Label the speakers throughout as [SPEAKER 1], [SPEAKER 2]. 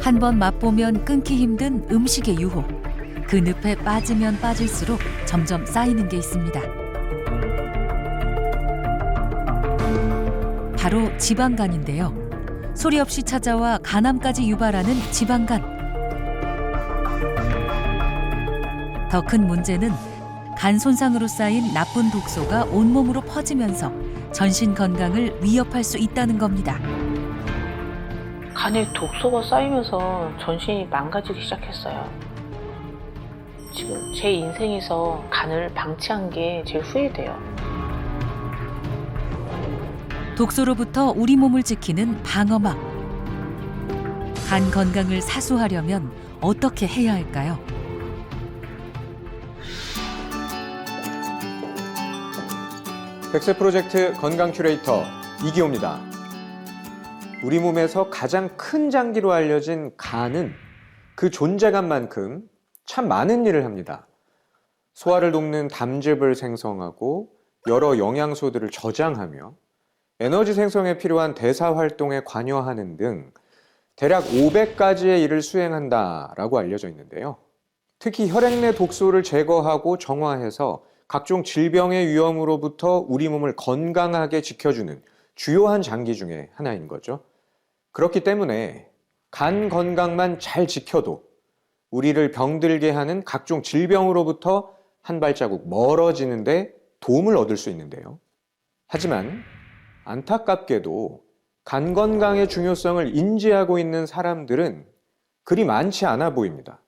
[SPEAKER 1] 한 번 맛보면 끊기 힘든 음식의 유혹. 그 늪에 빠지면 빠질수록 점점 쌓이는 게 있습니다. 바로 지방간인데요. 소리 없이 찾아와 간암까지 유발하는 지방간. 더 큰 문제는 간 손상으로 쌓인 나쁜 독소가 온몸으로 퍼지면서 전신 건강을 위협할 수 있다는 겁니다.
[SPEAKER 2] 간에 독소가 쌓이면서 전신이 망가지기 시작했어요. 지금 제 인생에서 간을 방치한 게 제일 후회돼요.
[SPEAKER 1] 독소로부터 우리 몸을 지키는 방어막. 간 건강을 사수하려면 어떻게 해야 할까요?
[SPEAKER 3] 백세 프로젝트 건강 큐레이터 이기호입니다. 우리 몸에서 가장 큰 장기로 알려진 간은 그 존재감만큼 참 많은 일을 합니다. 소화를 돕는 담즙을 생성하고 여러 영양소들을 저장하며 에너지 생성에 필요한 대사 활동에 관여하는 등 대략 500가지의 일을 수행한다라고 알려져 있는데요. 특히 혈액 내 독소를 제거하고 정화해서 각종 질병의 위험으로부터 우리 몸을 건강하게 지켜주는 주요한 장기 중에 하나인 거죠. 그렇기 때문에 간 건강만 잘 지켜도 우리를 병들게 하는 각종 질병으로부터 한 발자국 멀어지는데 도움을 얻을 수 있는데요. 하지만 안타깝게도 간 건강의 중요성을 인지하고 있는 사람들은 그리 많지 않아 보입니다.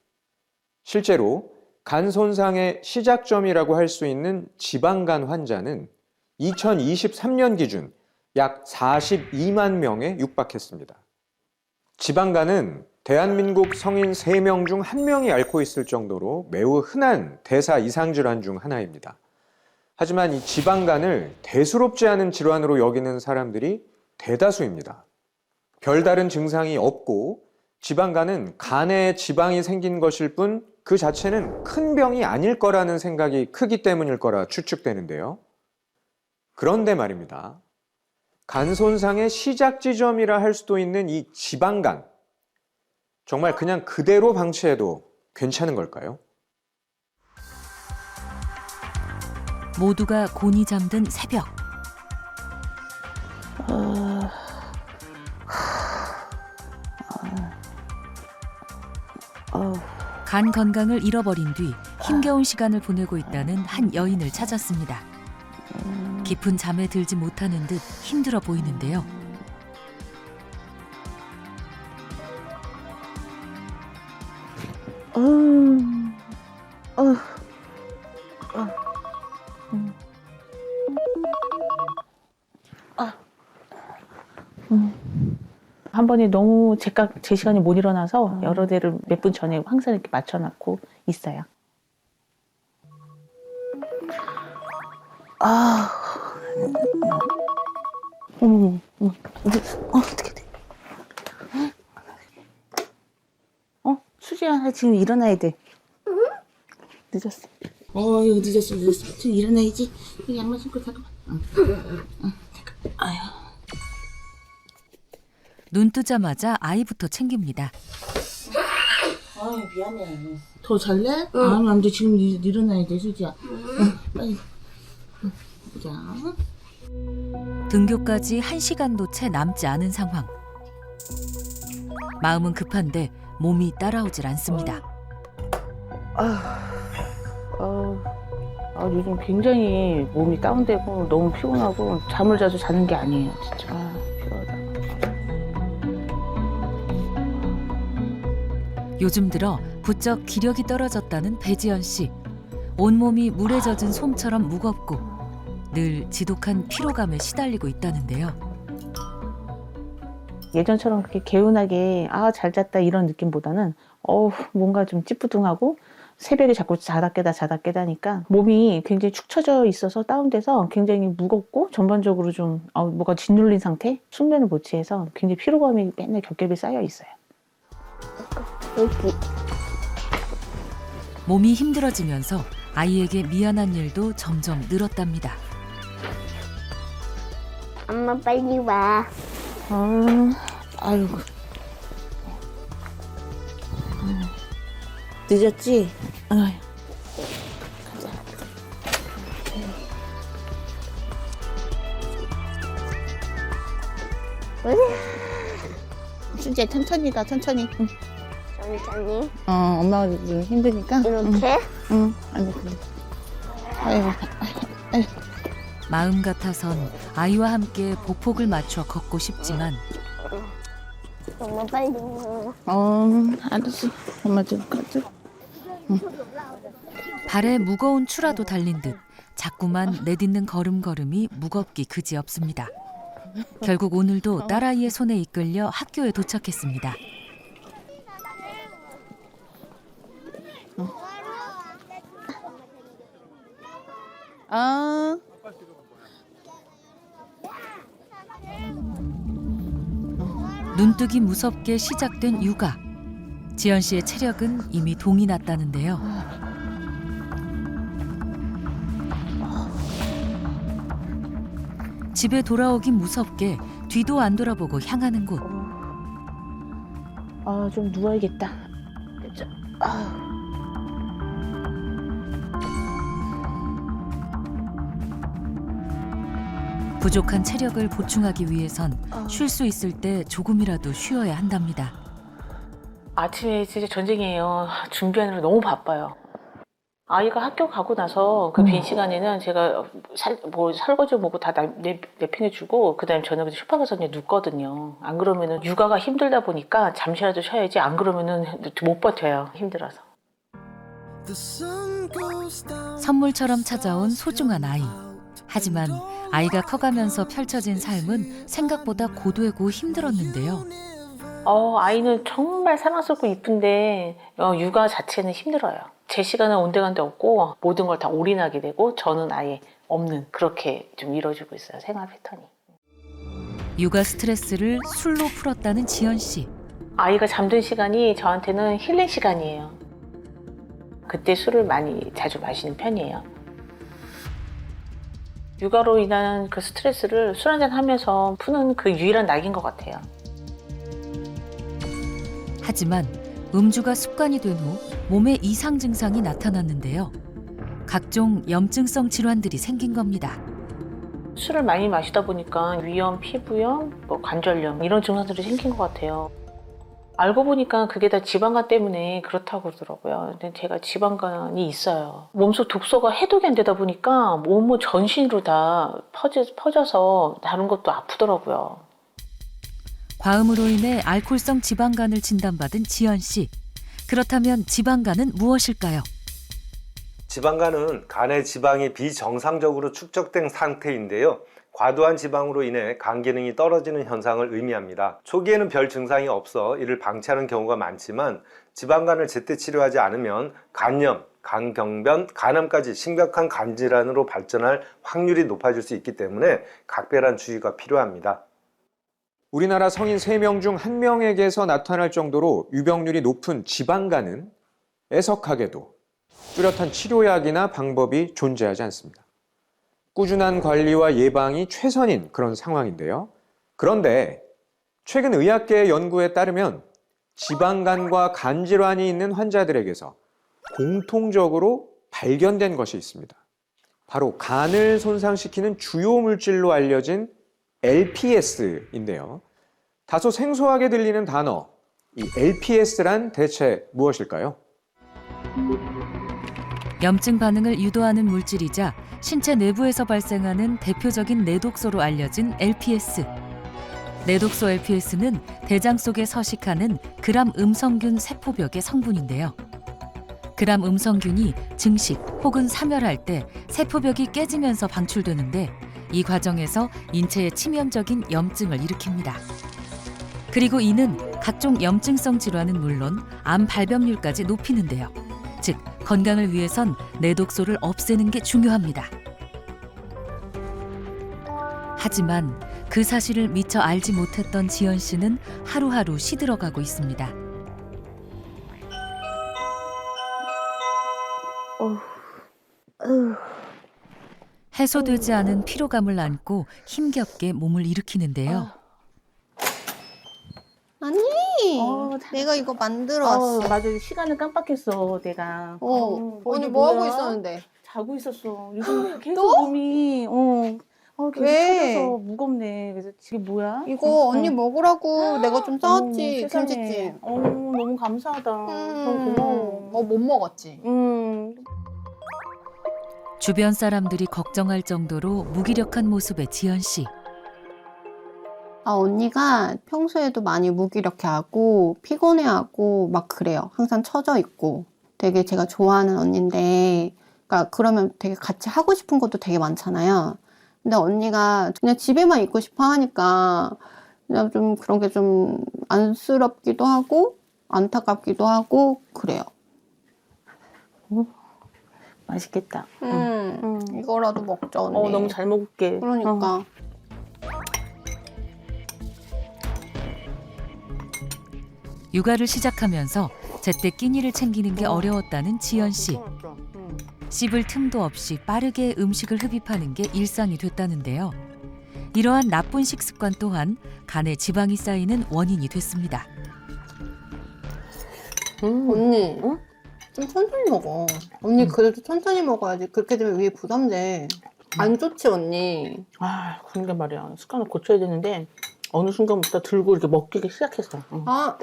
[SPEAKER 3] 실제로 간 손상의 시작점이라고 할 수 있는 지방간 환자는 2023년 기준 약 42만 명에 육박했습니다. 지방간은 대한민국 성인 3명 중 1명이 앓고 있을 정도로 매우 흔한 대사 이상 질환 중 하나입니다. 하지만 이 지방간을 대수롭지 않은 질환으로 여기는 사람들이 대다수입니다. 별다른 증상이 없고 지방간은 간에 지방이 생긴 것일 뿐 그 자체는 큰 병이 아닐 거라는 생각이 크기 때문일 거라 추측되는데요. 그런데 말입니다. 간 손상의 시작 지점이라 할 수도 있는 이 지방간, 정말 그냥 그대로 방치해도 괜찮은 걸까요?
[SPEAKER 1] 모두가 곤히 잠든 새벽. 간 건강을 잃어버린 뒤 힘겨운 시간을 보내고 있다는 한 여인을 찾았습니다. 깊은 잠에 들지 못하는 듯 힘들어 보이는데요.
[SPEAKER 2] 한 번에 너무 제 시간이 못 일어나서 여러 대를 몇 분 전에 항상 이렇게 맞춰놓고 있어요. 어떻게 돼? 수지야, 지금 일어나야 돼. 늦었어.
[SPEAKER 4] 이거 늦었어. 지금 일어나야지. 이거 양말 신고 잠깐만. 잠깐. 아유.
[SPEAKER 1] 눈 뜨자마자 아이부터 챙깁니다.
[SPEAKER 4] 아유, 미안해. 더 잘래? 아니, 안 돼. 지금 일어나야 돼, 수지야. 빨리. 보자.
[SPEAKER 1] 등교까지 1시간도 채 남지 않은 상황. 마음은 급한데 몸이 따라오질 않습니다.
[SPEAKER 2] 요즘 굉장히 몸이 다운되고 너무 피곤하고 잠을 자주 자는 게 아니에요, 진짜. 피곤하다.
[SPEAKER 1] 요즘 들어 부쩍 기력이 떨어졌다는 배지연 씨. 온몸이 물에 젖은 솜처럼 무겁고 늘 지독한 피로감에 시달리고 있다는데요.
[SPEAKER 2] 예전처럼 그렇게 개운하게 잘 잤다 이런 느낌보다는 뭔가 좀 찌뿌둥하고 새벽에 자꾸 자다 깨다니까 몸이 굉장히 축 처져 있어서 다운돼서 굉장히 무겁고 전반적으로 좀 뭐가 짓눌린 상태? 숙면을 못 취해서 굉장히 피로감이 맨날 겹겹이 쌓여 있어요.
[SPEAKER 1] 몸이 힘들어지면서 아이에게 미안한 일도 점점 늘었답니다.
[SPEAKER 5] 엄마 빨리 와.
[SPEAKER 2] 아이고.
[SPEAKER 4] 늦었지? 아휴. 순지야 천천히 가 천천히. 응.
[SPEAKER 5] 천천히
[SPEAKER 4] 엄마가 좀 힘드니까.
[SPEAKER 5] 이렇게
[SPEAKER 4] 응. 아이고 그래. 아이고.
[SPEAKER 1] 마음 같아선 아이와 함께 보폭을 맞춰 걷고 싶지만
[SPEAKER 5] 엄마 빨리
[SPEAKER 4] 알았어. 엄마 좀 가져.
[SPEAKER 1] 발에 무거운 추라도 달린 듯 자꾸만 내딛는 걸음걸음이 무겁기 그지없습니다. 결국 오늘도 딸아이의 손에 이끌려 학교에 도착했습니다. 눈뜨기 무섭게 시작된 육아. 지연 씨의 체력은 이미 동이 났다는데요. 집에 돌아오긴 무섭게 뒤도 안 돌아보고 향하는 곳.
[SPEAKER 2] 좀 누워야겠다. 그죠?
[SPEAKER 1] 부족한 체력을 보충하기 위해선 쉴 수 있을 때 조금이라도 쉬어야 한답니다.
[SPEAKER 6] 아침에 진짜 전쟁이에요. 준비하느라 너무 바빠요. 아이가 학교 가고 나서 그 빈 시간에는 제가 설거지 뭐고 다 내팽개주고 그다음에 저녁에 쇼파 가서 그냥 눕거든요. 안 그러면은 육아가 힘들다 보니까 잠시라도 쉬어야지. 안 그러면은 못 버텨요. 힘들어서.
[SPEAKER 1] 선물처럼 찾아온 소중한 아이. 하지만 아이가 커가면서 펼쳐진 삶은 생각보다 고되고 힘들었는데요.
[SPEAKER 6] 아이는 정말 사랑스럽고 이쁜데 육아 자체는 힘들어요. 제 시간은 온데간데 없고 모든 걸 다 올인하게 되고 저는 아예 없는 그렇게 좀 이루어지고 있어요. 생활 패턴이.
[SPEAKER 1] 육아 스트레스를 술로 풀었다는 지연 씨.
[SPEAKER 6] 아이가 잠든 시간이 저한테는 힐링 시간이에요. 그때 술을 많이 자주 마시는 편이에요. 육아로 인한 그 스트레스를 술 한잔 하면서 푸는 그 유일한 낙인 것 같아요.
[SPEAKER 1] 하지만 음주가 습관이 된 후 몸에 이상 증상이 나타났는데요. 각종 염증성 질환들이 생긴 겁니다.
[SPEAKER 6] 술을 많이 마시다 보니까 위염, 피부염, 관절염 이런 증상들이 생긴 것 같아요. 알고 보니까 그게 다 지방간 때문에 그렇다고 그러더라고요. 근데 제가 지방간이 있어요. 몸속 독소가 해독이 안 되다 보니까 온몸 전신으로 다 퍼져서 다른 것도 아프더라고요.
[SPEAKER 1] 과음으로 인해 알코올성 지방간을 진단받은 지연 씨. 그렇다면 지방간은 무엇일까요?
[SPEAKER 7] 지방간은 간의 지방이 비정상적으로 축적된 상태인데요. 과도한 지방으로 인해 간 기능이 떨어지는 현상을 의미합니다. 초기에는 별 증상이 없어 이를 방치하는 경우가 많지만 지방간을 제때 치료하지 않으면 간염, 간경변, 간암까지 심각한 간질환으로 발전할 확률이 높아질 수 있기 때문에 각별한 주의가 필요합니다.
[SPEAKER 3] 우리나라 성인 3명 중 1명에게서 나타날 정도로 유병률이 높은 지방간은 애석하게도 뚜렷한 치료약이나 방법이 존재하지 않습니다. 꾸준한 관리와 예방이 최선인 그런 상황인데요. 그런데 최근 의학계의 연구에 따르면 지방간과 간질환이 있는 환자들에게서 공통적으로 발견된 것이 있습니다. 바로 간을 손상시키는 주요 물질로 알려진 LPS인데요. 다소 생소하게 들리는 단어, 이 LPS란 대체 무엇일까요?
[SPEAKER 1] 염증 반응을 유도하는 물질이자 신체 내부에서 발생하는 대표적인 내독소로 알려진 LPS. 내독소 LPS는 대장 속에 서식하는 gram 음성균 세포벽의 성분인데요. gram 음성균이 증식 혹은 사멸할 때 세포벽이 깨지면서 방출되는데 이 과정에서 인체에 치명적인 염증을 일으킵니다. 그리고 이는 각종 염증성 질환은 물론 암 발병률까지 높이는데요. 즉, 건강을 위해선 내독소를 없애는 게 중요합니다. 하지만 그 사실을 미처 알지 못했던 지연 씨는 하루하루 시들어가고 있습니다. 해소되지 않은 피로감을 안고 힘겹게 몸을 일으키는데요.
[SPEAKER 5] 언니
[SPEAKER 8] 내가 이거 만들어 왔어.
[SPEAKER 2] 맞아. 시간을 깜빡했어, 내가.
[SPEAKER 8] 언니
[SPEAKER 2] 이게
[SPEAKER 8] 뭐 하고
[SPEAKER 2] 뭐야?
[SPEAKER 8] 있었는데?
[SPEAKER 2] 자고 있었어. 요즘 계속 몸이, 계속
[SPEAKER 8] 왜?
[SPEAKER 2] 처져서 무겁네. 그래서 이게 뭐야?
[SPEAKER 8] 이거 언니 먹으라고 내가 좀 싸왔지,
[SPEAKER 2] 세상에.
[SPEAKER 8] 김치찜.
[SPEAKER 2] 너무 감사하다. 너무 고마워.
[SPEAKER 8] 못 먹었지?
[SPEAKER 1] 주변 사람들이 걱정할 정도로 무기력한 모습의 지연 씨.
[SPEAKER 8] 언니가 평소에도 많이 무기력해하고 피곤해하고 막 그래요. 항상 처져 있고. 되게 제가 좋아하는 언니인데, 그러니까 그러면 되게 같이 하고 싶은 것도 되게 많잖아요. 근데 언니가 그냥 집에만 있고 싶어 하니까 그냥 좀 그런 게 좀 안쓰럽기도 하고 안타깝기도 하고 그래요.
[SPEAKER 2] 맛있겠다.
[SPEAKER 8] 이거라도 먹자, 언니.
[SPEAKER 2] 너무 잘 먹을게.
[SPEAKER 8] 그러니까.
[SPEAKER 1] 육아를 시작하면서 제때 끼니를 챙기는 게 어려웠다는 지연 씨. 씹을 틈도 없이 빠르게 음식을 흡입하는 게 일상이 됐다는데요. 이러한 나쁜 식습관 또한 간에 지방이 쌓이는 원인이 됐습니다.
[SPEAKER 8] 언니, 좀 천천히 먹어. 언니 그래도 천천히 먹어야지. 그렇게 되면 위에 부담돼. 안 좋지, 언니.
[SPEAKER 2] 그러니까 말이야. 습관을 고쳐야 되는데 어느 순간부터 들고 이렇게 먹기 시작했어.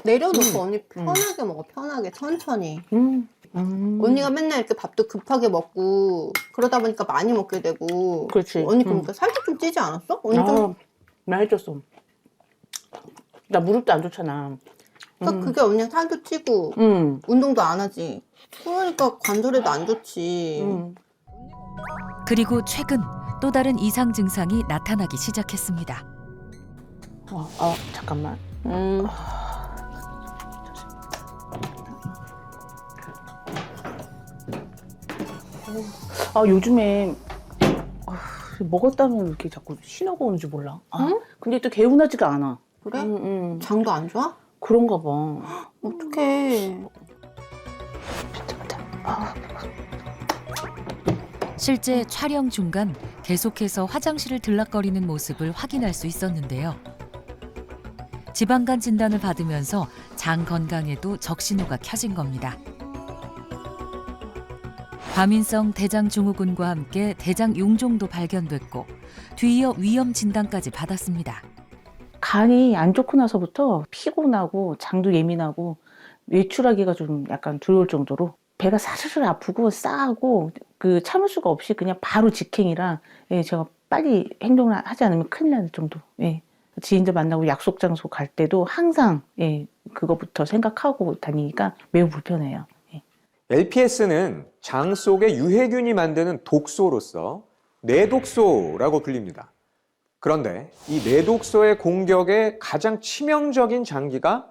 [SPEAKER 8] 내려놓고 언니 편하게 먹어. 편하게, 천천히. 언니가 맨날 이렇게 밥도 급하게 먹고 그러다 보니까 많이 먹게 되고.
[SPEAKER 2] 그렇지.
[SPEAKER 8] 언니 그러니까 살도 좀 찌지 않았어? 언니 좀.
[SPEAKER 2] 나 해줬어. 나 무릎도 안 좋잖아.
[SPEAKER 8] 그러니까 그게 언니 살도 찌고 운동도 안 하지. 그러니까 관절에도 안 좋지.
[SPEAKER 1] 그리고 최근 또 다른 이상 증상이 나타나기 시작했습니다.
[SPEAKER 2] 잠깐만. 요즘에 먹었다면 왜 이렇게 자꾸 신호가 오는지 몰라. 근데 또 개운하지가 않아.
[SPEAKER 8] 그래? 장도 안 좋아?
[SPEAKER 2] 그런가 봐.
[SPEAKER 8] 어떡해.
[SPEAKER 1] 실제 촬영 중간 계속해서 화장실을 들락거리는 모습을 확인할 수 있었는데요. 지방간 진단을 받으면서 장 건강에도 적신호가 켜진 겁니다. 과민성 대장 증후군과 함께 대장 용종도 발견됐고 뒤이어 위염 진단까지 받았습니다.
[SPEAKER 2] 간이 안 좋고 나서부터 피곤하고 장도 예민하고 외출하기가 좀 약간 두려울 정도로 배가 사르르 아프고 싸하고 참을 수가 없이 그냥 바로 직행이라 제가 빨리 행동을 하지 않으면 큰일 날 정도. 지인들 만나고 약속 장소 갈 때도 항상 그거부터 생각하고 다니니까 매우 불편해요.
[SPEAKER 3] LPS는 장 속의 유해균이 만드는 독소로서 내독소라고 불립니다. 그런데 이 내독소의 공격에 가장 치명적인 장기가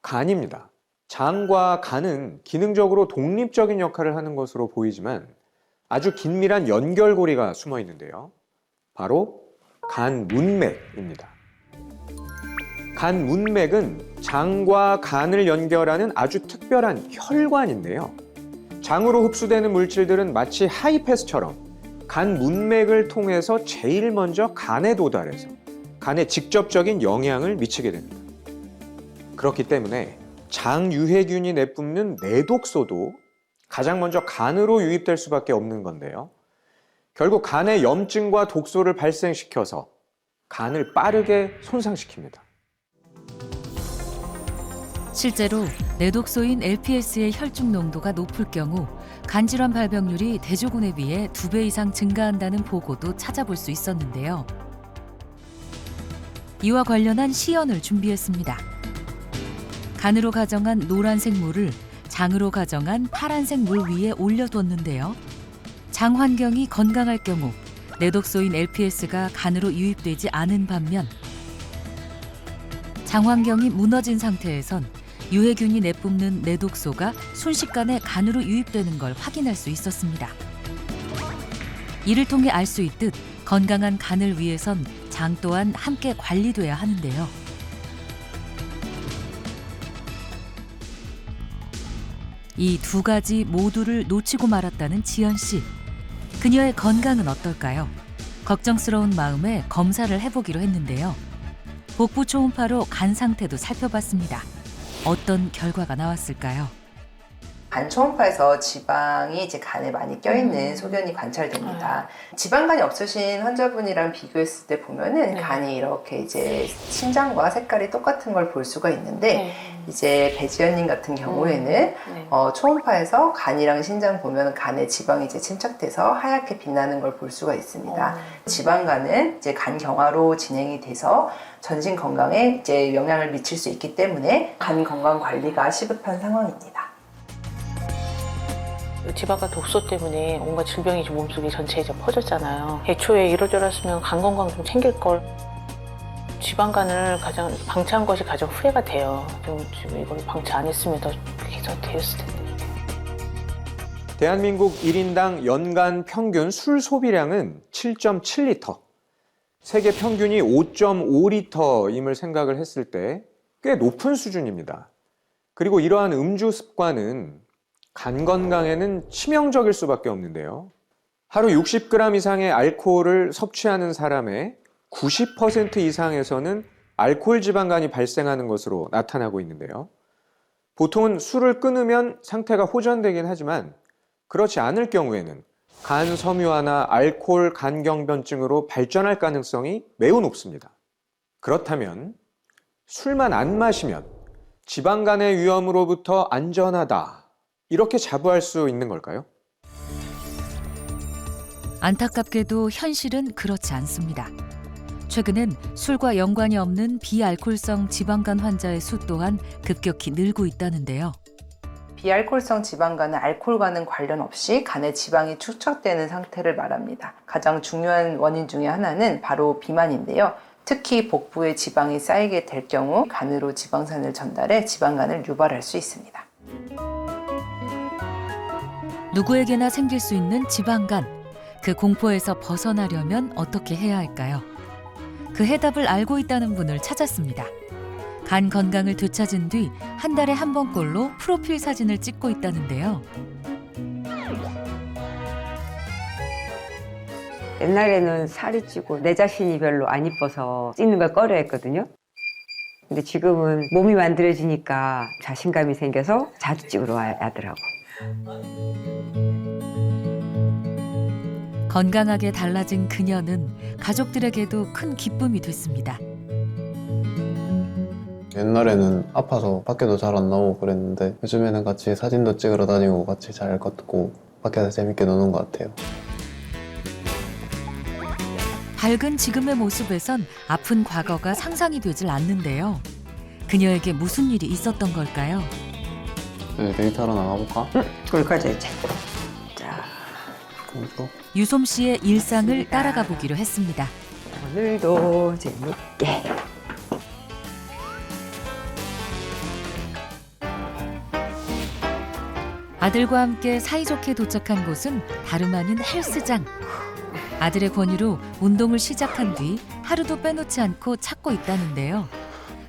[SPEAKER 3] 간입니다. 장과 간은 기능적으로 독립적인 역할을 하는 것으로 보이지만 아주 긴밀한 연결고리가 숨어 있는데요. 바로 간 문맥입니다. 간 문맥은 장과 간을 연결하는 아주 특별한 혈관인데요. 장으로 흡수되는 물질들은 마치 하이패스처럼 간 문맥을 통해서 제일 먼저 간에 도달해서 간에 직접적인 영향을 미치게 됩니다. 그렇기 때문에 장 유해균이 내뿜는 내독소도 가장 먼저 간으로 유입될 수밖에 없는 건데요. 결국 간에 염증과 독소를 발생시켜서 간을 빠르게 손상시킵니다.
[SPEAKER 1] 실제로 내독소인 LPS의 혈중 농도가 높을 경우 간질환 발병률이 대조군에 비해 2배 이상 증가한다는 보고도 찾아볼 수 있었는데요. 이와 관련한 시연을 준비했습니다. 간으로 가정한 노란색 물을 장으로 가정한 파란색 물 위에 올려뒀는데요. 장 환경이 건강할 경우 내독소인 LPS가 간으로 유입되지 않은 반면 장 환경이 무너진 상태에선 유해균이 내뿜는 내독소가 순식간에 간으로 유입되는 걸 확인할 수 있었습니다. 이를 통해 알 수 있듯 건강한 간을 위해선 장 또한 함께 관리돼야 하는데요. 이 두 가지 모두를 놓치고 말았다는 지연 씨. 그녀의 건강은 어떨까요? 걱정스러운 마음에 검사를 해보기로 했는데요. 복부 초음파로 간 상태도 살펴봤습니다. 어떤 결과가 나왔을까요?
[SPEAKER 9] 간 초음파에서 지방이 이제 간에 많이 껴있는 소견이 관찰됩니다. 지방간이 없으신 환자분이랑 비교했을 때 보면은
[SPEAKER 6] 네.
[SPEAKER 9] 간이 이렇게 이제 신장과 색깔이 똑같은 걸 볼 수가 있는데 이제 배지연님 같은 경우에는
[SPEAKER 6] 네.
[SPEAKER 9] 초음파에서 간이랑 신장 보면 간에 지방이 이제 침착돼서 하얗게 빛나는 걸 볼 수가 있습니다. 지방간은 이제 간 경화로 진행이 돼서 전신 건강에 이제 영향을 미칠 수 있기 때문에 간 건강 관리가 시급한 상황입니다.
[SPEAKER 6] 지방간 독소 때문에 온갖 질병이 좀 몸속에 전체에 좀 퍼졌잖아요. 애초에 이러저러했으면 간 건강 좀 챙길 걸. 지방간을 가장 방치한 것이 가장 후회가 돼요. 지금 이걸 방치 안 했으면 더 개선되었을 텐데.
[SPEAKER 3] 대한민국 1인당 연간 평균 술 소비량은 7.7리터. 세계 평균이 5.5리터임을 생각을 했을 때 꽤 높은 수준입니다. 그리고 이러한 음주 습관은 간 건강에는 치명적일 수밖에 없는데요. 하루 60g 이상의 알코올을 섭취하는 사람의 90% 이상에서는 알코올 지방간이 발생하는 것으로 나타나고 있는데요. 보통은 술을 끊으면 상태가 호전되긴 하지만 그렇지 않을 경우에는 간 섬유화나 알코올 간경변증으로 발전할 가능성이 매우 높습니다. 그렇다면 술만 안 마시면 지방간의 위험으로부터 안전하다. 이렇게 자부할 수 있는 걸까요?
[SPEAKER 1] 안타깝게도 현실은 그렇지 않습니다. 최근엔 술과 연관이 없는 비알코올성 지방간 환자의 수 또한 급격히 늘고 있다는데요.
[SPEAKER 9] 비알코올성 지방간은 알코올과는 관련 없이 간에 지방이 축적되는 상태를 말합니다. 가장 중요한 원인 중에 하나는 바로 비만인데요. 특히 복부에 지방이 쌓이게 될 경우 간으로 지방산을 전달해 지방간을 유발할 수 있습니다.
[SPEAKER 1] 누구에게나 생길 수 있는 지방간. 그 공포에서 벗어나려면 어떻게 해야 할까요? 그 해답을 알고 있다는 분을 찾았습니다. 간 건강을 되찾은 뒤 한 달에 한 번꼴로 프로필 사진을 찍고 있다는데요.
[SPEAKER 10] 옛날에는 살이 찌고 내 자신이 별로 안 이뻐서 찍는 걸 꺼려했거든요. 근데 지금은 몸이 만들어지니까 자신감이 생겨서 자주 찍으러 와야더라고.
[SPEAKER 1] 건강하게 달라진 그녀는 가족들에게도 큰 기쁨이 됐습니다.
[SPEAKER 11] 옛날에는 아파서 밖에도 잘 안 나오고 그랬는데 요즘에는 같이 사진도 찍으러 다니고 같이 잘 걷고 밖에서 재밌게 노는 것 같아요.
[SPEAKER 1] 밝은 지금의 모습에선 아픈 과거가 상상이 되질 않는데요. 그녀에게 무슨 일이 있었던 걸까요?
[SPEAKER 11] 네, 데이트하러 나가볼까?
[SPEAKER 10] 응, 그걸 가져 이제. 자,
[SPEAKER 11] 그리고
[SPEAKER 1] 유솜 씨의 일상을 따라가 보기로 했습니다.
[SPEAKER 10] 오늘도 재밌게.
[SPEAKER 1] 아들과 함께 사이좋게 도착한 곳은 다름 아닌 헬스장. 아들의 권유로 운동을 시작한 뒤 하루도 빼놓지 않고 찾고 있다는데요.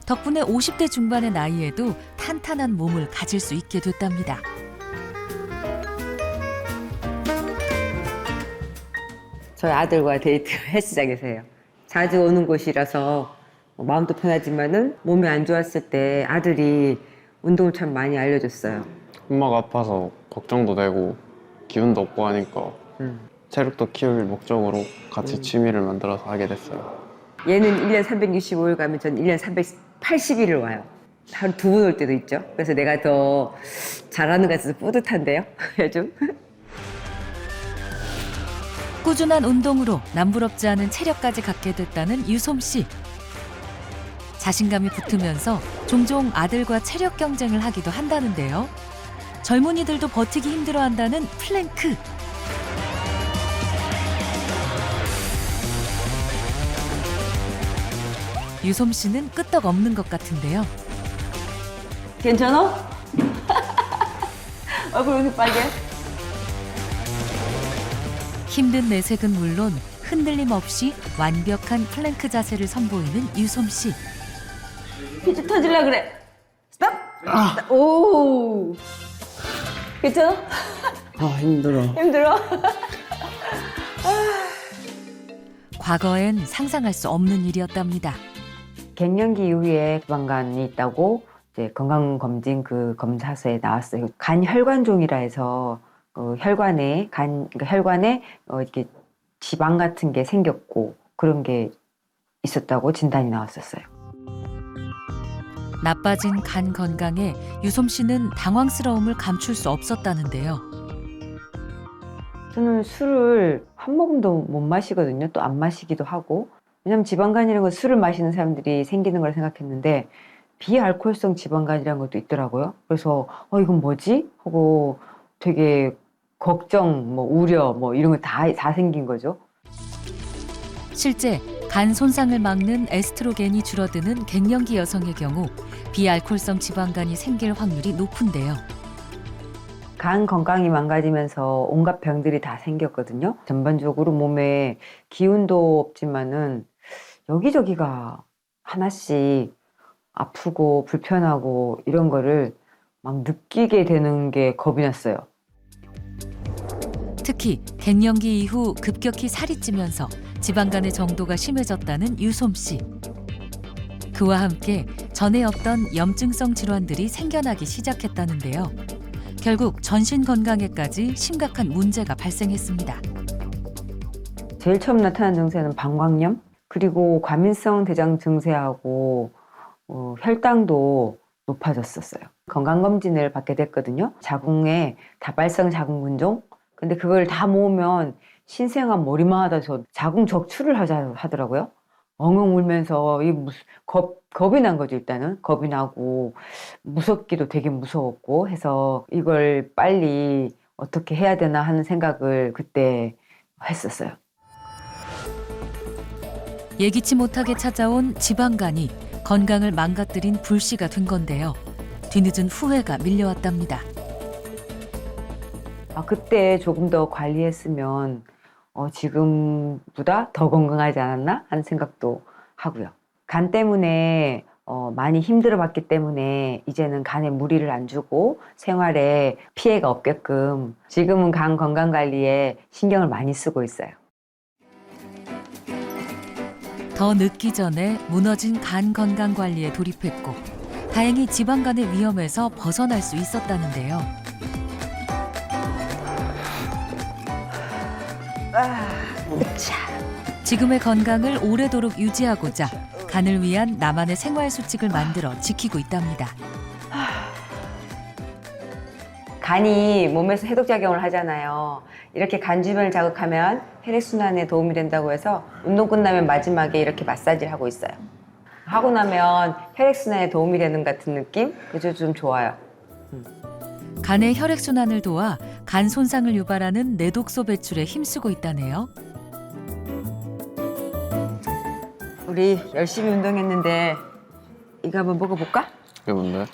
[SPEAKER 1] 덕분에 50대 중반의 나이에도 탄탄한 몸을 가질 수 있게 됐답니다.
[SPEAKER 10] 저희 아들과 데이트 헬스장에서 해요. 자주 오는 곳이라서 마음도 편하지만은 몸이 안 좋았을 때 아들이 운동을 참 많이 알려줬어요.
[SPEAKER 11] 엄마가 아파서 걱정도 되고 기운도 없고 하니까 체력도 키울 목적으로 같이 취미를 만들어서 하게 됐어요.
[SPEAKER 10] 얘는 1년 365일 가면 전 1년 380일을 와요. 하루 2번 올 때도 있죠. 그래서 내가 더 잘하는 것 같아서 뿌듯한데요, 요즘.
[SPEAKER 1] 꾸준한 운동으로 남부럽지 않은 체력까지 갖게 됐다는 유솜 씨. 자신감이 붙으면서 종종 아들과 체력 경쟁을 하기도 한다는데요. 젊은이들도 버티기 힘들어한다는 플랭크. 유솜 씨는 끄떡없는 것 같은데요.
[SPEAKER 10] 괜찮아? 얼굴 왜 이렇게 빨개?
[SPEAKER 1] 힘든 내색은 물론 흔들림 없이 완벽한 플랭크 자세를 선보이는 유솜 씨.
[SPEAKER 10] 피좀 터질라 그래. 스톱! 오! 괜찮아?
[SPEAKER 12] 힘들어.
[SPEAKER 10] 힘들어?
[SPEAKER 1] 과거엔 상상할 수 없는 일이었답니다.
[SPEAKER 10] 갱년기 이후에 지방간이 있다고 이제 건강검진 그 검사서에 나왔어요. 간혈관종이라 해서 혈관에 그러니까 혈관에 이렇게 지방 같은 게 생겼고 그런 게 있었다고 진단이 나왔었어요.
[SPEAKER 1] 나빠진 간 건강에 유솜 씨는 당황스러움을 감출 수 없었다는데요.
[SPEAKER 10] 저는 술을 한 모금도 못 마시거든요. 또 안 마시기도 하고. 왜냐면 지방간이라는 건 술을 마시는 사람들이 생기는 걸 생각했는데 비알코올성 지방간이라는 것도 있더라고요. 그래서 이건 뭐지? 하고 되게 걱정, 우려 이런 거 다 생긴 거죠.
[SPEAKER 1] 실제 간 손상을 막는 에스트로겐이 줄어드는 갱년기 여성의 경우 비알코올성 지방간이 생길 확률이 높은데요.
[SPEAKER 10] 간 건강이 망가지면서 온갖 병들이 다 생겼거든요. 전반적으로 몸에 기운도 없지만은 여기저기가 하나씩 아프고 불편하고 이런 거를 막 느끼게 되는 게 겁이 났어요.
[SPEAKER 1] 특히 갱년기 이후 급격히 살이 찌면서 지방간의 정도가 심해졌다는 유솜 씨. 그와 함께 전에 없던 염증성 질환들이 생겨나기 시작했다는데요. 결국 전신 건강에까지 심각한 문제가 발생했습니다.
[SPEAKER 10] 제일 처음 나타난 증세는 방광염, 그리고 과민성 대장 증세하고 혈당도 높아졌었어요. 건강검진을 받게 됐거든요. 자궁에 다발성 자궁근종. 근데 그걸 다 모으면 신생아 머리만 하다 저 자궁 적출을 하더라고요. 엉엉 울면서 겁이 난 거죠. 일단은 겁이 나고 무섭기도 되게 무서웠고 해서 이걸 빨리 어떻게 해야 되나 하는 생각을 그때 했었어요.
[SPEAKER 1] 예기치 못하게 찾아온 지방간이 건강을 망가뜨린 불씨가 된 건데요. 뒤늦은 후회가 밀려왔답니다.
[SPEAKER 10] 그때 조금 더 관리했으면 지금보다 더 건강하지 않았나 하는 생각도 하고요. 간 때문에 많이 힘들어봤기 때문에 이제는 간에 무리를 안 주고 생활에 피해가 없게끔 지금은 간 건강 관리에 신경을 많이 쓰고 있어요.
[SPEAKER 1] 더 늦기 전에 무너진 간 건강 관리에 돌입했고 다행히 지방간의 위험에서 벗어날 수 있었다는데요. 지금의 건강을 오래도록 유지하고자 간을 위한 나만의 생활 수칙을 만들어 지키고 있답니다.
[SPEAKER 10] 간이 몸에서 해독작용을 하잖아요. 이렇게 간 주변을 자극하면 혈액순환에 도움이 된다고 해서 운동 끝나면 마지막에 이렇게 마사지를 하고 있어요. 하고 나면 혈액순환에 도움이 되는 같은 느낌? 그래서 좀 좋아요.
[SPEAKER 1] 간의 혈액순환을 도와 간 손상을 유발하는 내독소 배출에 힘쓰고 있다네요.
[SPEAKER 10] 우리 열심히 운동했는데 이거 한번 먹어볼까?
[SPEAKER 11] 이게 뭔데?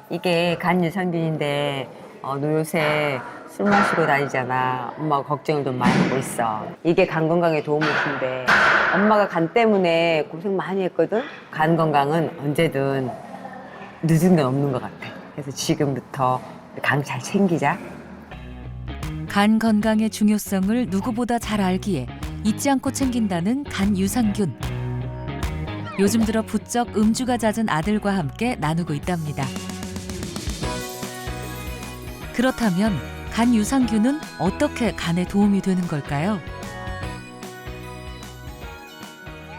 [SPEAKER 10] 이게 간 유산균인데 너 요새 술 마시고 다니잖아. 엄마가 걱정을 좀 많이 하고 있어. 이게 간 건강에 도움을 준대. 엄마가 간 때문에 고생 많이 했거든. 간 건강은 언제든 늦은 건 없는 것 같아. 그래서 지금부터 간 잘 챙기자.
[SPEAKER 1] 간 건강의 중요성을 누구보다 잘 알기에 잊지 않고 챙긴다는 간 유산균. 요즘 들어 부쩍 음주가 잦은 아들과 함께 나누고 있답니다. 그렇다면 간 유산균은 어떻게 간에 도움이 되는 걸까요?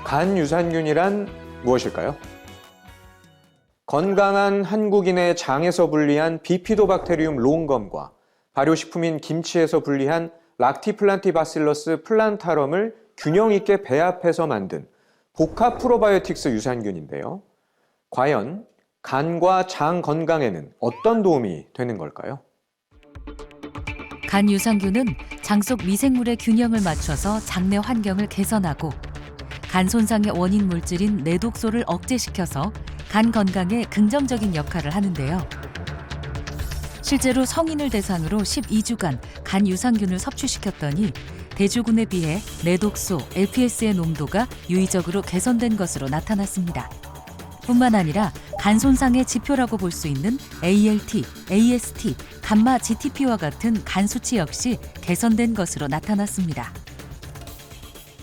[SPEAKER 3] 간 유산균이란 무엇일까요? 건강한 한국인의 장에서 분리한 비피도박테리움 롱검과 발효식품인 김치에서 분리한 락티플란티바실러스 플란타럼을 균형 있게 배합해서 만든 복합 프로바이오틱스 유산균인데요. 과연 간과 장 건강에는 어떤 도움이 되는 걸까요?
[SPEAKER 1] 간 유산균은 장 속 미생물의 균형을 맞춰서 장내 환경을 개선하고 간 손상의 원인 물질인 내독소를 억제시켜서 간 건강에 긍정적인 역할을 하는데요. 실제로 성인을 대상으로 12주간 간 유산균을 섭취시켰더니 대조군에 비해 내독소, LPS의 농도가 유의적으로 개선된 것으로 나타났습니다. 뿐만 아니라 간 손상의 지표라고 볼 수 있는 ALT, AST, 감마 GTP와 같은 간 수치 역시 개선된 것으로 나타났습니다.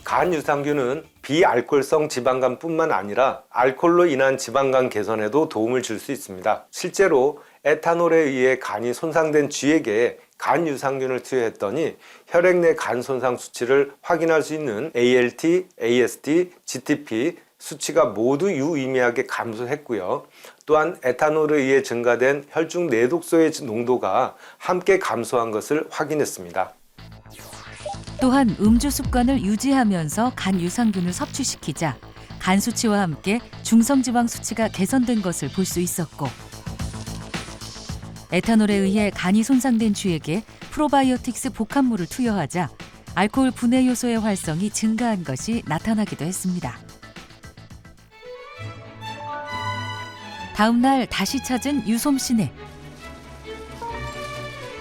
[SPEAKER 7] 간 유산균은 비알코올성 지방간뿐만 아니라 알코올로 인한 지방간 개선에도 도움을 줄 수 있습니다. 실제로 에탄올에 의해 간이 손상된 쥐에게 간 유산균을 투여했더니 혈액 내 간 손상 수치를 확인할 수 있는 ALT, AST, GTP 수치가 모두 유의미하게 감소했고요. 또한 에탄올에 의해 증가된 혈중 내독소의 농도가 함께 감소한 것을 확인했습니다.
[SPEAKER 1] 또한 음주 습관을 유지하면서 간 유산균을 섭취시키자 간 수치와 함께 중성지방 수치가 개선된 것을 볼 수 있었고, 에탄올에 의해 간이 손상된 쥐에게 프로바이오틱스 복합물을 투여하자 알코올 분해 요소의 활성이 증가한 것이 나타나기도 했습니다. 다음 날 다시 찾은 유솜 씨네.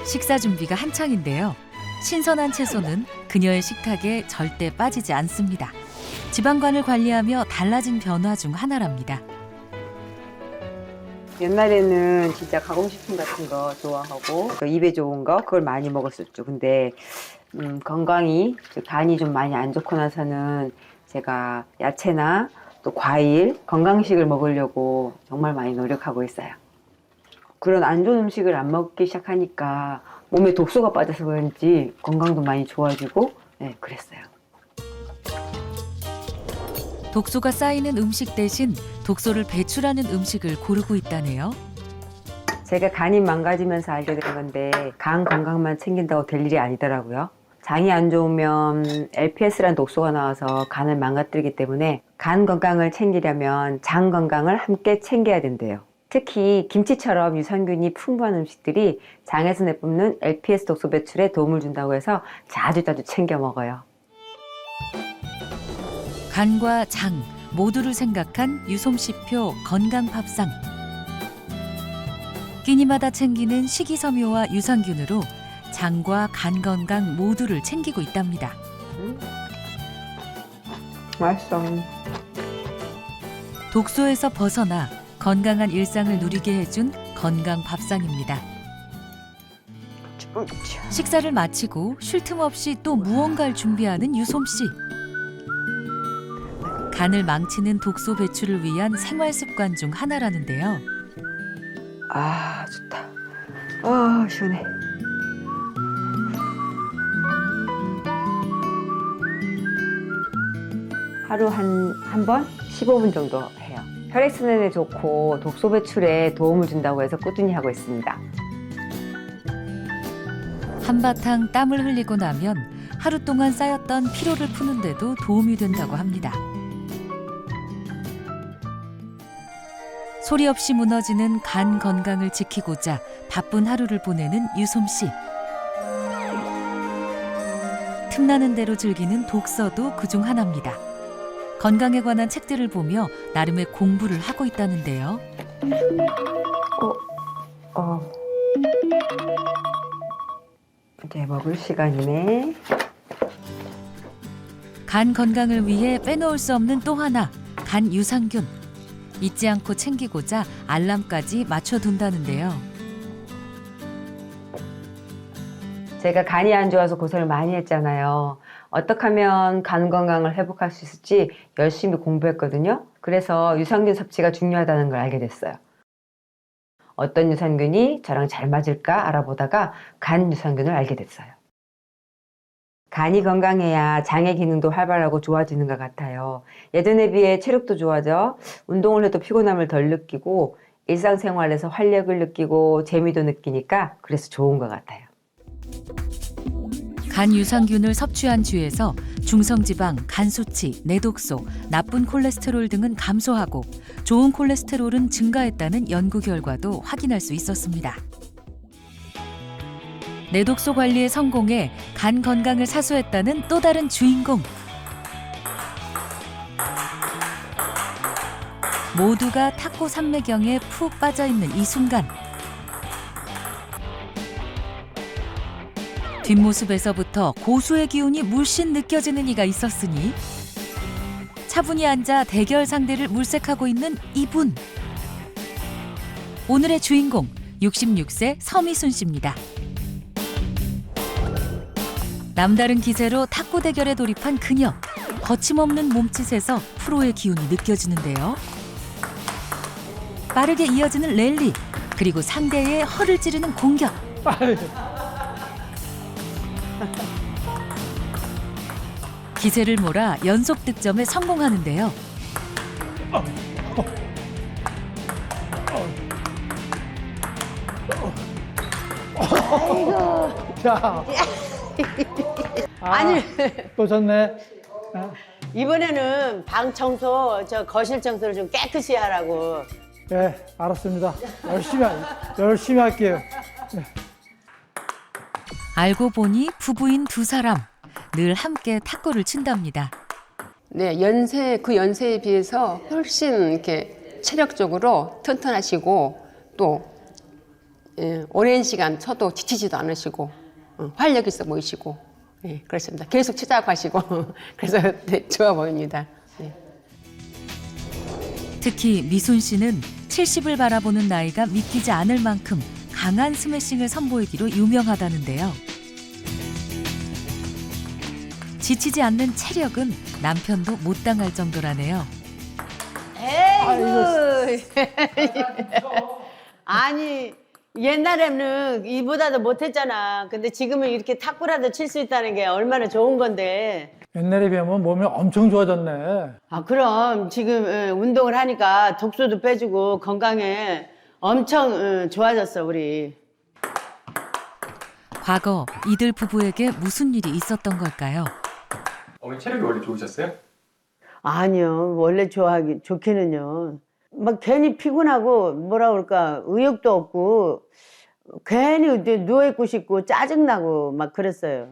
[SPEAKER 1] 식사 준비가 한창인데요. 신선한 채소는 그녀의 식탁에 절대 빠지지 않습니다. 지방간을 관리하며 달라진 변화 중 하나랍니다.
[SPEAKER 10] 옛날에는 진짜 가공식품 같은 거 좋아하고 또 입에 좋은 거 그걸 많이 먹었었죠. 근데 건강이 간이 좀 많이 안 좋고 나서는 제가 야채나 또 과일, 건강식을 먹으려고 정말 많이 노력하고 있어요. 그런 안 좋은 음식을 안 먹기 시작하니까 몸에 독소가 빠져서 그런지 건강도 많이 좋아지고 그랬어요.
[SPEAKER 1] 독소가 쌓이는 음식 대신 독소를 배출하는 음식을 고르고 있다네요.
[SPEAKER 10] 제가 간이 망가지면서 알게 된 건데 간 건강만 챙긴다고 될 일이 아니더라고요. 장이 안 좋으면 LPS라는 독소가 나와서 간을 망가뜨리기 때문에 간 건강을 챙기려면 장 건강을 함께 챙겨야 된대요. 특히 김치처럼 유산균이 풍부한 음식들이 장에서 내뿜는 LPS 독소 배출에 도움을 준다고 해서 자주 챙겨 먹어요.
[SPEAKER 1] 간과 장 모두를 생각한 유솜씨표 건강밥상. 끼니마다 챙기는 식이섬유와 유산균으로 장과 간 건강 모두를 챙기고 있답니다.
[SPEAKER 10] 맛있어.
[SPEAKER 1] 독소에서 벗어나 건강한 일상을 누리게 해준 건강밥상입니다. 식사를 마치고 쉴 틈 없이 또 무언가를 준비하는 유솜씨. 간을 망치는 독소 배출을 위한 생활 습관 중 하나라는데요.
[SPEAKER 10] 아, 좋다. 아, 시원해. 하루 한 번 15분 정도 해요. 혈액순환에 좋고 독소 배출에 도움을 준다고 해서 꾸준히 하고 있습니다.
[SPEAKER 1] 한바탕 땀을 흘리고 나면 하루 동안 쌓였던 피로를 푸는 데도 도움이 된다고 합니다. 소리 없이 무너지는 간 건강을 지키고자 바쁜 하루를 보내는 유솜 씨. 틈나는 대로 즐기는 독서도 그중 하나입니다. 건강에 관한 책들을 보며 나름의 공부를 하고 있다는데요.
[SPEAKER 10] 이제 먹을 시간이네.
[SPEAKER 1] 간 건강을 위해 빼놓을 수 없는 또 하나, 간 유산균. 잊지 않고 챙기고자 알람까지 맞춰둔다는데요.
[SPEAKER 10] 제가 간이 안 좋아서 고생을 많이 했잖아요. 어떻게 하면 간 건강을 회복할 수 있을지 열심히 공부했거든요. 그래서 유산균 섭취가 중요하다는 걸 알게 됐어요. 어떤 유산균이 저랑 잘 맞을까 알아보다가 간 유산균을 알게 됐어요. 간이 건강해야 장의 기능도 활발하고 좋아지는 것 같아요. 예전에 비해 체력도 좋아져 운동을 해도 피곤함을 덜 느끼고 일상생활에서 활력을 느끼고 재미도 느끼니까 그래서 좋은 것 같아요.
[SPEAKER 1] 간 유산균을 섭취한 쥐에서 중성지방, 간 수치, 내독소, 나쁜 콜레스테롤 등은 감소하고 좋은 콜레스테롤은 증가했다는 연구 결과도 확인할 수 있었습니다. 내독소 관리에 성공해 간 건강을 사수했다는 또 다른 주인공. 모두가 탁구 삼매경에 푹 빠져있는 이 순간. 뒷모습에서부터 고수의 기운이 물씬 느껴지는 이가 있었으니 차분히 앉아 대결 상대를 물색하고 있는 이분. 오늘의 주인공 66세 서미순 씨입니다. 남다른 기세로 탁구 대결에 돌입한 그녀. 거침없는 몸짓에서 프로의 기운이 느껴지는데요. 빠르게 이어지는 랠리, 그리고 상대의 허를 찌르는 공격. 기세를 몰아 연속 득점에 성공하는데요.
[SPEAKER 13] 자. 아니 또 졌네.
[SPEAKER 14] 이번에는 방 청소, 저 거실 청소를 좀 깨끗이 하라고.
[SPEAKER 13] 네, 알았습니다. 열심히 할게요. 네.
[SPEAKER 1] 알고 보니 부부인 두 사람 늘 함께 탁구를 친답니다.
[SPEAKER 15] 네, 그 연세에 비해서 훨씬 이렇게 체력적으로 튼튼하시고 또 오랜 시간 쳐도 지치지도 않으시고 활력 있어 보이시고 그렇습니다. 계속 치자고 하시고 그래서 네, 좋아 보입니다. 네.
[SPEAKER 1] 특히 미순 씨는 70을 바라보는 나이가 믿기지 않을 만큼 강한 스매싱을 선보이기로 유명하다는데요. 지치지 않는 체력은 남편도 못 당할 정도라네요.
[SPEAKER 14] 에이구. 아니, 옛날에는 이보다도 못했잖아. 근데 지금은 이렇게 탁구라도 칠 수 있다는 게 얼마나 좋은 건데.
[SPEAKER 13] 옛날에 비하면 몸이 엄청 좋아졌네.
[SPEAKER 14] 아, 그럼 지금 운동을 하니까 독소도 빼주고 건강에 엄청 좋아졌어, 우리.
[SPEAKER 1] 과거 이들 부부에게 무슨 일이 있었던 걸까요?
[SPEAKER 16] 어머니 체력이 원래 좋으셨어요?
[SPEAKER 14] 아니요, 원래 좋기는요. 막 괜히 피곤하고 뭐라 그럴까 의욕도 없고 괜히 누워있고 싶고 짜증나고 막 그랬어요.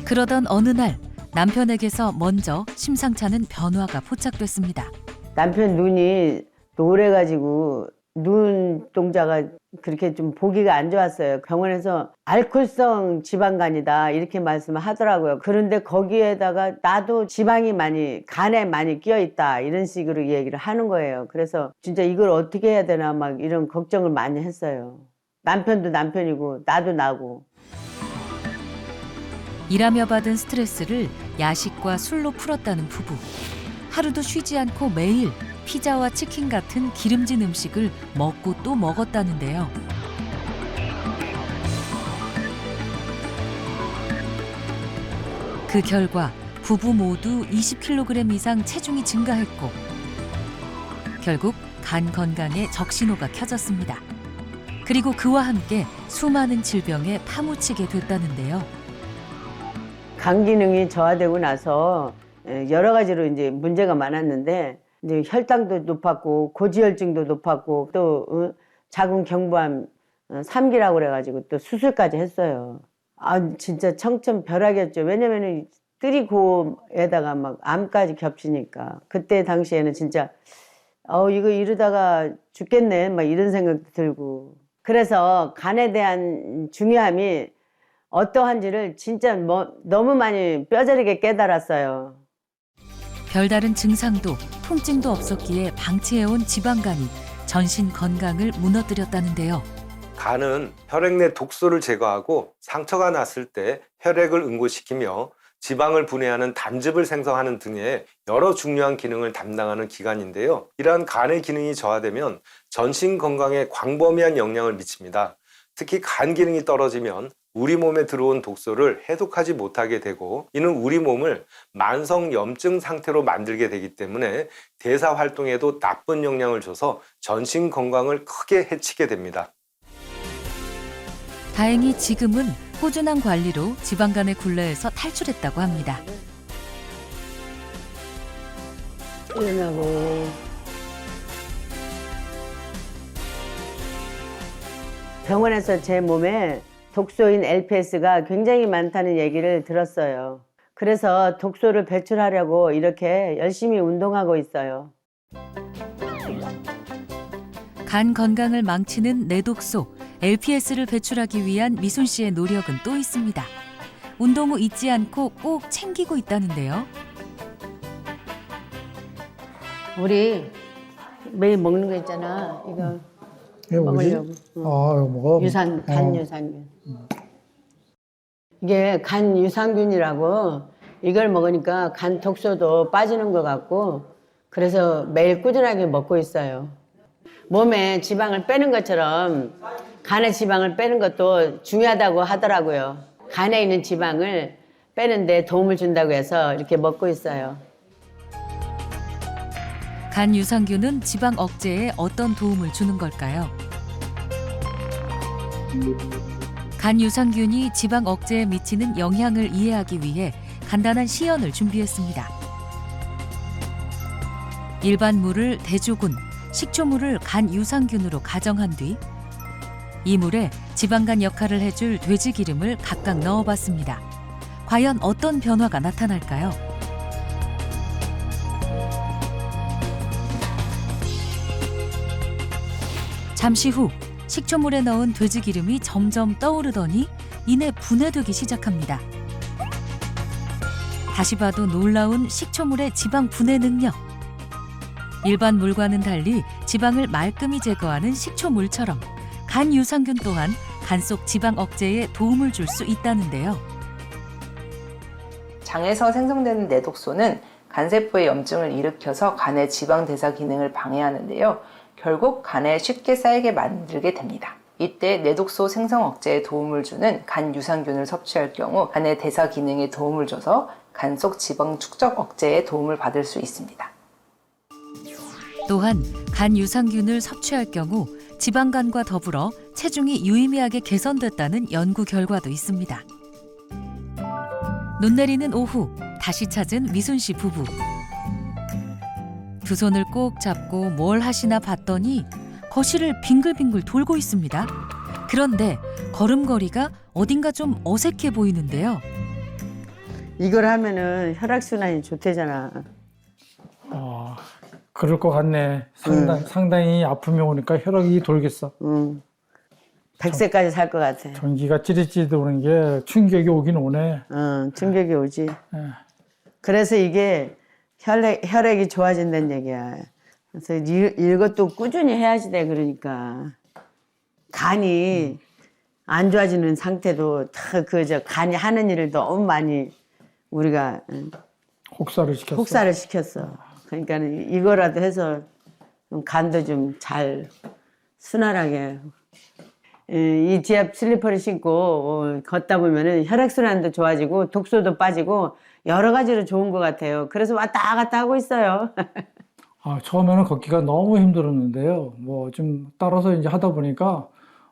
[SPEAKER 1] 그러던 어느 날 남편에게서 먼저 심상치 않은 변화가 포착됐습니다.
[SPEAKER 14] 남편 눈이 노래가지고 눈동자가 그렇게 좀 보기가 안 좋았어요. 병원에서 알코올성 지방간이다 이렇게 말씀을 하더라고요. 그런데 거기에다가 나도 지방이 간에 많이 끼어 있다 이런 식으로 얘기를 하는 거예요. 그래서 진짜 이걸 어떻게 해야 되나 막 이런 걱정을 많이 했어요. 남편도 남편이고 나도 나고.
[SPEAKER 1] 일하며 받은 스트레스를 야식과 술로 풀었다는 부부. 하루도 쉬지 않고 매일 피자와 치킨 같은 기름진 음식을 먹고 또 먹었다는데요. 그 결과 부부 모두 20kg 이상 체중이 증가했고 결국 간 건강에 적신호가 켜졌습니다. 그리고 그와 함께 수많은 질병에 파묻히게 됐다는데요.
[SPEAKER 14] 간 기능이 저하되고 나서 여러 가지로 이제 문제가 많았는데 이제 혈당도 높았고 고지혈증도 높았고 또 자궁 경부암 3기라고 그래가지고 또 수술까지 했어요. 아 진짜 청천벽락이었죠. 왜냐면은 뜨리고에다가 막 암까지 겹치니까 그때 당시에는 진짜 이거 이러다가 죽겠네 막 이런 생각도 들고 그래서 간에 대한 중요함이 어떠한지를 진짜 너무 많이 뼈저리게 깨달았어요.
[SPEAKER 1] 별다른 증상도 통증도 없었기에 방치해온 지방간이 전신 건강을 무너뜨렸다는데요.
[SPEAKER 7] 간은 혈액 내 독소를 제거하고 상처가 났을 때 혈액을 응고시키며 지방을 분해하는 담즙을 생성하는 등의 여러 중요한 기능을 담당하는 기관인데요. 이러한 간의 기능이 저하되면 전신 건강에 광범위한 영향을 미칩니다. 특히 간 기능이 떨어지면 우리 몸에 들어온 독소를 해독하지 못하게 되고 이는 우리 몸을 만성염증 상태로 만들게 되기 때문에 대사 활동에도 나쁜 영향을 줘서 전신 건강을 크게 해치게 됩니다.
[SPEAKER 1] 다행히 지금은 꾸준한 관리로 지방간의 굴레에서 탈출했다고 합니다.
[SPEAKER 14] 일어나고 병원에서 제 몸에 독소인 LPS가 굉장히 많다는 얘기를 들었어요. 그래서 독소를 배출하려고 이렇게 열심히 운동하고 있어요.
[SPEAKER 1] 간 건강을 망치는 내독소, LPS를 배출하기 위한 미순 씨의 노력은 또 있습니다. 운동 후 잊지 않고 꼭 챙기고 있다는데요.
[SPEAKER 14] 우리 매일 먹는 거 있잖아. 이거
[SPEAKER 13] 이게 뭐지?
[SPEAKER 14] 먹으려고.
[SPEAKER 13] 이거 먹어.
[SPEAKER 14] 간 유산균. 이게 간 유산균이라고 이걸 먹으니까 간 독소도 빠지는 것 같고 그래서 매일 꾸준하게 먹고 있어요. 몸에 지방을 빼는 것처럼 간의 지방을 빼는 것도 중요하다고 하더라고요. 간에 있는 지방을 빼는데 도움을 준다고 해서 이렇게 먹고 있어요.
[SPEAKER 1] 간 유산균은 지방 억제에 어떤 도움을 주는 걸까요? 간 유산균이 지방 억제에 미치는 영향을 이해하기 위해 간단한 시연을 준비했습니다. 일반 물을 대조군, 식초물을 간 유산균으로 가정한 뒤 이 물에 지방간 역할을 해줄 돼지 기름을 각각 넣어봤습니다. 과연 어떤 변화가 나타날까요? 잠시 후 식초물에 넣은 돼지 기름이 점점 떠오르더니 이내 분해되기 시작합니다. 다시 봐도 놀라운 식초물의 지방 분해 능력. 일반 물과는 달리 지방을 말끔히 제거하는 식초물처럼 간 유산균 또한 간 속 지방 억제에 도움을 줄 수 있다는데요.
[SPEAKER 9] 장에서 생성되는 내독소는 간세포의 염증을 일으켜서 간의 지방 대사 기능을 방해하는데요. 결국 간에 쉽게 쌓이게 만들게 됩니다. 이때 내독소 생성 억제에 도움을 주는 간 유산균을 섭취할 경우 간의 대사 기능에 도움을 줘서 간 속 지방 축적 억제에 도움을 받을 수 있습니다.
[SPEAKER 1] 또한 간 유산균을 섭취할 경우 지방간과 더불어 체중이 유의미하게 개선됐다는 연구 결과도 있습니다. 눈 내리는 오후 다시 찾은 미순 씨 부부. 두 손을 꼭 잡고 뭘 하시나 봤더니 거실을 빙글빙글 돌고 있습니다. 그런데 걸음걸이가 어딘가 좀 어색해 보이는데요.
[SPEAKER 14] 이걸 하면은 혈액순환이 좋대잖아.
[SPEAKER 13] 그럴 것 같네. 상당히 아픔이 오니까 혈액이 돌겠어.
[SPEAKER 14] 100세까지 살 것 같아.
[SPEAKER 13] 전기가 찌릿찌릿 오는 게 충격이 오긴 오네.
[SPEAKER 14] 충격이 오지. 그래서 이게 혈액이 좋아진다는 얘기야. 그래서 이것도 꾸준히 해야지 돼. 그러니까 간이 안 좋아지는 상태도 다 간이 하는 일을 너무 많이 우리가 혹사를 시켰어. 그러니까 이거라도 해서 간도 좀 잘 순환하게. 이 지압 슬리퍼를 신고 걷다 보면은 혈액순환도 좋아지고 독소도 빠지고 여러 가지로 좋은 것 같아요. 그래서 왔다 갔다 하고 있어요.
[SPEAKER 13] 처음에는 걷기가 너무 힘들었는데요. 뭐 좀 따라서 이제 하다 보니까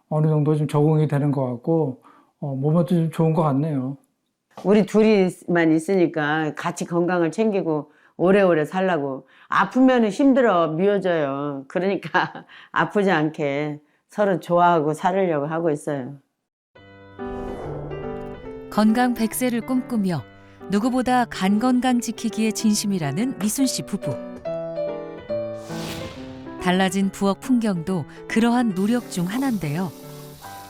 [SPEAKER 13] 어느 정도 좀 적응이 되는 것 같고 몸에도 좀 좋은 것 같네요.
[SPEAKER 14] 우리 둘이만 있으니까 같이 건강을 챙기고 오래오래 살라고. 아프면은 힘들어, 미워져요. 그러니까 아프지 않게 서로 좋아하고 살으려고 하고 있어요.
[SPEAKER 1] 건강 100세를 꿈꾸며 누구보다 간 건강 지키기에 진심이라는 미순 씨 부부. 달라진 부엌 풍경도 그러한 노력 중 하나인데요.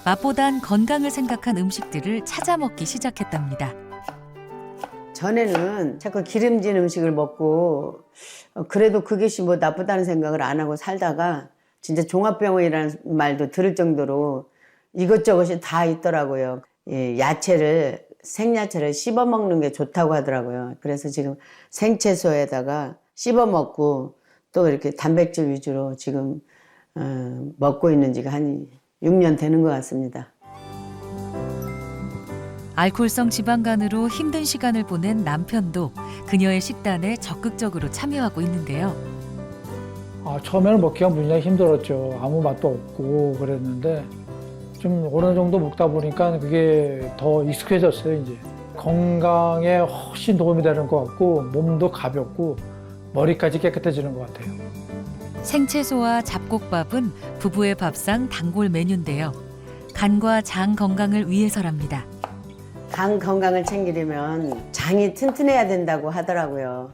[SPEAKER 1] 맛보단 건강을 생각한 음식들을 찾아 먹기 시작했답니다.
[SPEAKER 14] 전에는 자꾸 기름진 음식을 먹고 그래도 그것이 뭐 나쁘다는 생각을 안 하고 살다가 진짜 종합병원이라는 말도 들을 정도로 이것저것이 다 있더라고요. 야채를 생야채를 씹어 먹는 게 좋다고 하더라고요. 그래서 지금 생채소에다가 씹어 먹고 또 이렇게 단백질 위주로 지금 먹고 있는 지가 한 6년 되는 것 같습니다.
[SPEAKER 1] 알코올성 지방간으로 힘든 시간을 보낸 남편도 그녀의 식단에 적극적으로 참여하고 있는데요.
[SPEAKER 13] 처음에는 먹기가 무지하게 힘들었죠. 아무 맛도 없고 그랬는데 좀 어느 정도 먹다 보니까 그게 더 익숙해졌어요. 이제 건강에 훨씬 도움이 되는 것 같고 몸도 가볍고 머리까지 깨끗해지는 것 같아요.
[SPEAKER 1] 생채소와 잡곡밥은 부부의 밥상 단골 메뉴인데요. 간과 장 건강을 위해서랍니다.
[SPEAKER 14] 간 건강을 챙기려면 장이 튼튼해야 된다고 하더라고요.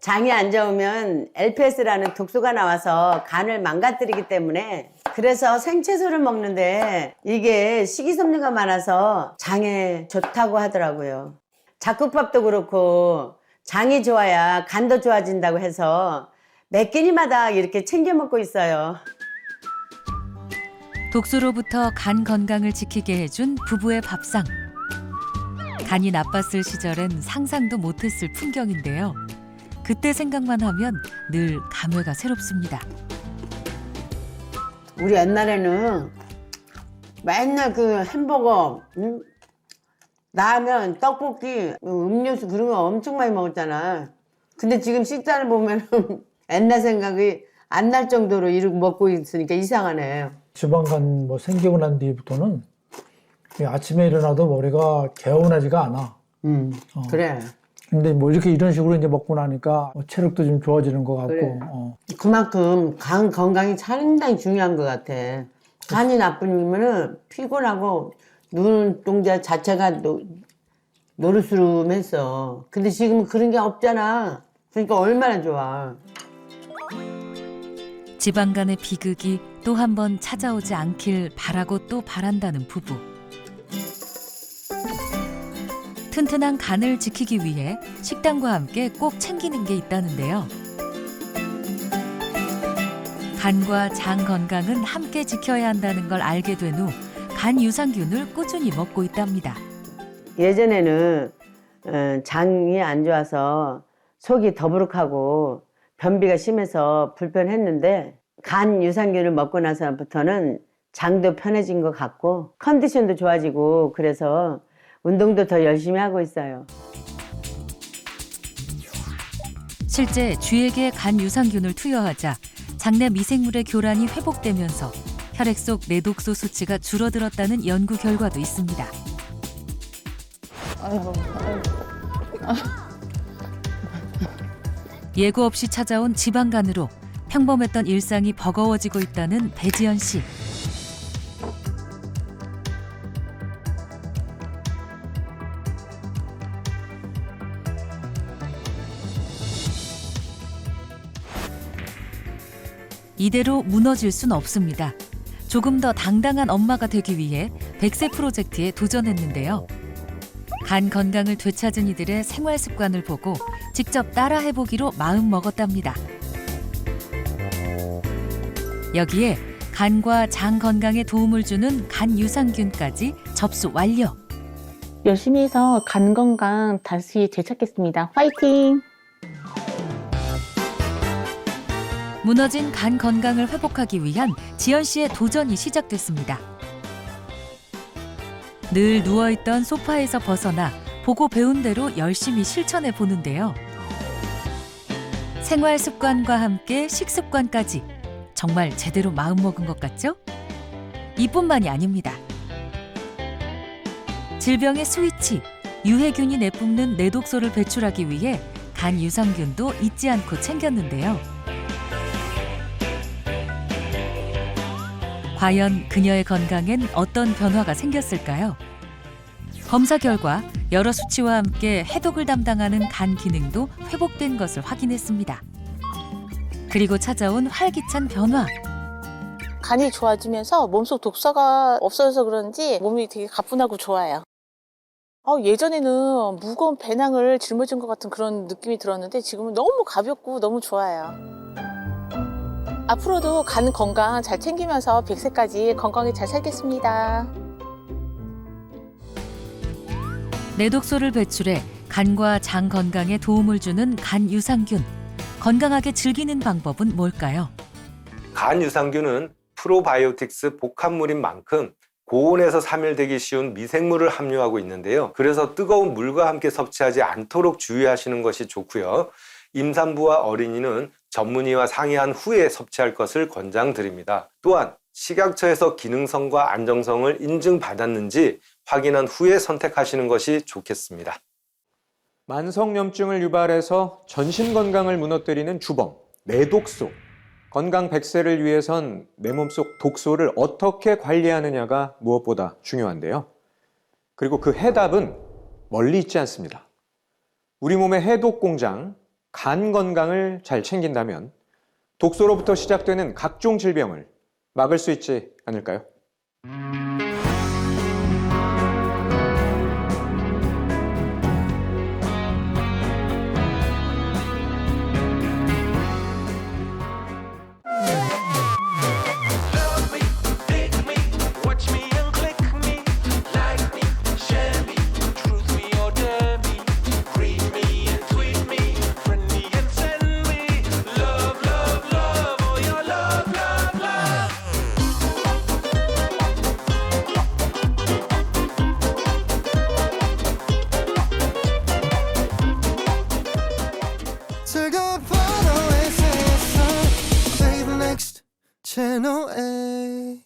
[SPEAKER 14] 장이 안 좋으면 LPS라는 독소가 나와서 간을 망가뜨리기 때문에 그래서 생채소를 먹는데 이게 식이섬유가 많아서 장에 좋다고 하더라고요. 잡곡밥도 그렇고 장이 좋아야 간도 좋아진다고 해서 몇 끼니마다 이렇게 챙겨 먹고 있어요.
[SPEAKER 1] 독소로부터 간 건강을 지키게 해준 부부의 밥상. 간이 나빴을 시절엔 상상도 못했을 풍경인데요. 그때 생각만 하면 늘 감회가 새롭습니다.
[SPEAKER 14] 우리 옛날에는 맨날 그 햄버거, 라면, 떡볶이, 음료수 그런 거 엄청 많이 먹었잖아. 근데 지금 식단을 보면 옛날 생각이 안 날 정도로 이렇게 먹고 있으니까 이상하네.
[SPEAKER 13] 지방간 뭐 생기고 난 뒤부터는 아침에 일어나도 머리가 개운하지가 않아.
[SPEAKER 14] 그래.
[SPEAKER 13] 근데 뭐 이렇게 이런 식으로 이제 먹고 나니까 체력도 좀 좋아지는 것 같고.
[SPEAKER 14] 그래. 그만큼 간 건강이 상당히 중요한 것 같아. 간이 나쁘면은 피곤하고 눈동자 자체가 노르스름했어. 근데 지금 그런 게 없잖아. 그러니까 얼마나 좋아.
[SPEAKER 1] 지방간의 비극이 또 한 번 찾아오지 않길 바라고 또 바란다는 부부. 튼튼한 간을 지키기 위해 식단과 함께 꼭 챙기는 게 있다는데요. 간과 장 건강은 함께 지켜야 한다는 걸 알게 된 후 간 유산균을 꾸준히 먹고 있답니다.
[SPEAKER 14] 예전에는 장이 안 좋아서 속이 더부룩하고 변비가 심해서 불편했는데 간 유산균을 먹고 나서부터는 장도 편해진 것 같고 컨디션도 좋아지고 그래서 운동도 더 열심히 하고 있어요.
[SPEAKER 1] 실제 쥐에게 간 유산균을 투여하자 장내 미생물의 교란이 회복되면서 혈액 속 내독소 수치가 줄어들었다는 연구 결과도 있습니다. 예고 없이 찾아온 지방간으로 평범했던 일상이 버거워지고 있다는 배지연 씨. 이대로 무너질 순 없습니다. 조금 더 당당한 엄마가 되기 위해 100세 프로젝트에 도전했는데요. 간 건강을 되찾은 이들의 생활 습관을 보고 직접 따라 해보기로 마음먹었답니다. 여기에 간과 장 건강에 도움을 주는 간 유산균까지 접수 완료.
[SPEAKER 2] 열심히 해서 간 건강 다시 되찾겠습니다. 파이팅!
[SPEAKER 1] 무너진 간 건강을 회복하기 위한 지연 씨의 도전이 시작됐습니다. 늘 누워있던 소파에서 벗어나 보고 배운 대로 열심히 실천해 보는데요. 생활 습관과 함께 식습관까지 정말 제대로 마음먹은 것 같죠? 이뿐만이 아닙니다. 질병의 스위치, 유해균이 내뿜는 내독소를 배출하기 위해 간 유산균도 잊지 않고 챙겼는데요. 과연 그녀의 건강엔 어떤 변화가 생겼을까요? 검사 결과 여러 수치와 함께 해독을 담당하는 간 기능도 회복된 것을 확인했습니다. 그리고 찾아온 활기찬 변화.
[SPEAKER 6] 간이 좋아지면서 몸속 독소가 없어져서 그런지 몸이 되게 가뿐하고 좋아요. 예전에는 무거운 배낭을 짊어진 것 같은 그런 느낌이 들었는데 지금은 너무 가볍고 너무 좋아요. 앞으로도 간 건강 잘 챙기면서 100세까지 건강히 잘 살겠습니다.
[SPEAKER 1] 내독소를 배출해 간과 장 건강에 도움을 주는 간 유산균. 건강하게 즐기는 방법은 뭘까요?
[SPEAKER 7] 간 유산균은 프로바이오틱스 복합물인 만큼 고온에서 사멸되기 쉬운 미생물을 함유하고 있는데요. 그래서 뜨거운 물과 함께 섭취하지 않도록 주의하시는 것이 좋고요. 임산부와 어린이는 전문의와 상의한 후에 섭취할 것을 권장드립니다. 또한 식약처에서 기능성과 안정성을 인증받았는지 확인한 후에 선택하시는 것이 좋겠습니다.
[SPEAKER 3] 만성염증을 유발해서 전신 건강을 무너뜨리는 주범, 내독소. 건강 100세를 위해선 내 몸속 독소를 어떻게 관리하느냐가 무엇보다 중요한데요. 그리고 그 해답은 멀리 있지 않습니다. 우리 몸의 해독 공장, 간 건강을 잘 챙긴다면 독소로부터 시작되는 각종 질병을 막을 수 있지 않을까요?
[SPEAKER 17] 즐겨봐 너의 세상 Save next 채널 A